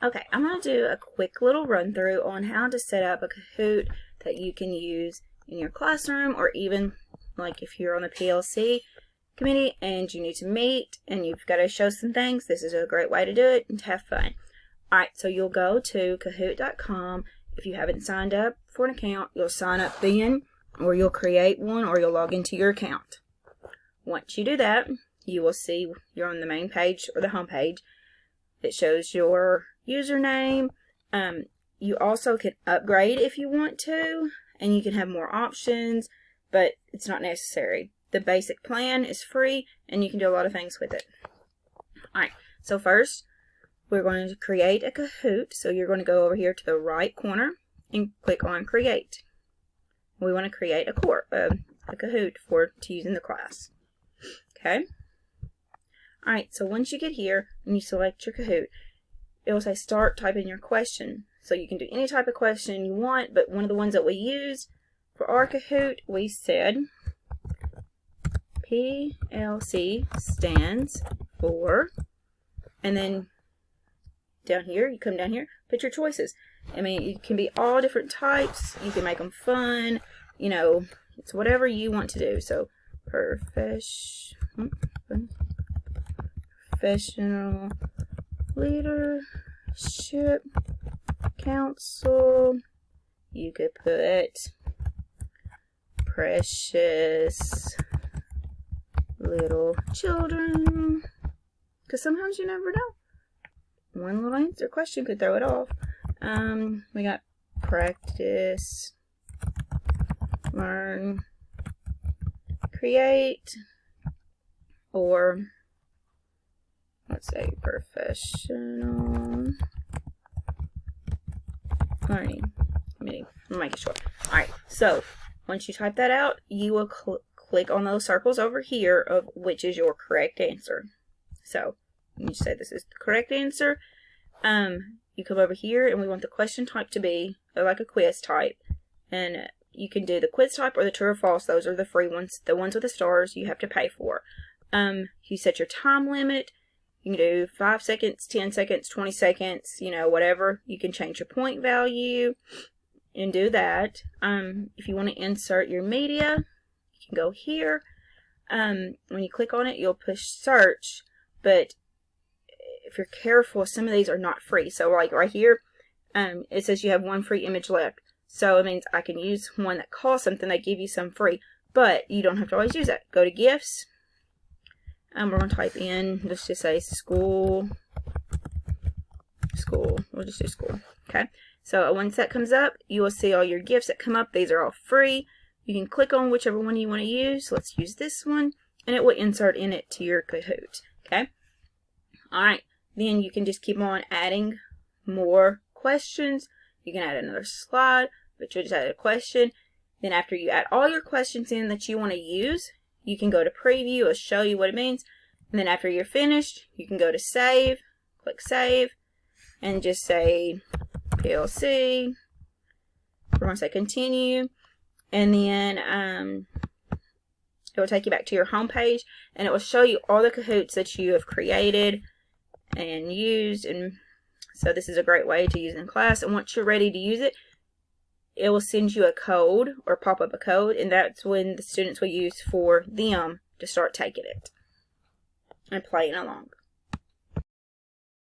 Okay, I'm going to do a quick little run through on how to set up a Kahoot that you can use in your classroom, or even like if you're on the PLC committee and you need to meet and you've got to show some things. This is a great way to do it and to have fun. Alright, so you'll go to Kahoot.com. If you haven't signed up for an account, you'll sign up then, or you'll create one, or you'll log into your account. Once you do that, you will see you're on the main page or the home page. It shows your username. You also can upgrade if you want to, and you can have more options, but it's not necessary. The basic plan is free, and you can do a lot of things with it. Alright, so first, we're going to create a Kahoot. So you're going to go over here to the right corner and click on Create. We want to create a Kahoot to use in the class. Okay? Alright, so once you get here and you select your Kahoot, it will say start typing your question. So you can do any type of question you want, but one of the ones that we use for our Kahoot, we said PLC stands for, and then down here, you come down here, put your choices. I mean, it can be all different types. You can make them fun. You know, it's whatever you want to do. So, professional leadership council. You could put precious little children, because sometimes you never know. One little answer question could throw it off. We got practice, learn, create, or let's say professional learning committee. I'll make it short. Alright, so once you type that out, you will click on those circles over here of which is your correct answer. So you say this is the correct answer. You come over here and we want the question type to be like a quiz type. And you can do the quiz type or the true or false. Those are the free ones. The ones with the stars you have to pay for. You set your time limit. You can do 5 seconds, 10 seconds, 20 seconds, you know, whatever. You can change your point value and do that. If you want to insert your media, you can go here. When you click on it, you'll push search, but if you're careful, some of these are not free. So like right here, it says you have one free image left. So it means I can use one that costs something. They give you some free, but you don't have to always use that. Go to gifts. We're going to type in, let's just say school. We'll just do school. Okay. So once that comes up, you will see all your gifts that come up. These are all free. You can click on whichever one you want to use. Let's use this one, and it will insert in it to your Kahoot. Okay. All right. Then you can just keep on adding more questions. You can add another slide, but you just add a question. Then after you add all your questions in that you want to use, you can go to preview. It'll show you what it means. And then after you're finished, you can go to save, click save, and just say PLC. We're going to say continue. And then it will take you back to your home page, and it will show you all the Kahoots that you have created and used. And so this is a great way to use in class. And once you're ready to use it, it will send you a code or pop up a code, and that's when the students will use for them to start taking it and playing along.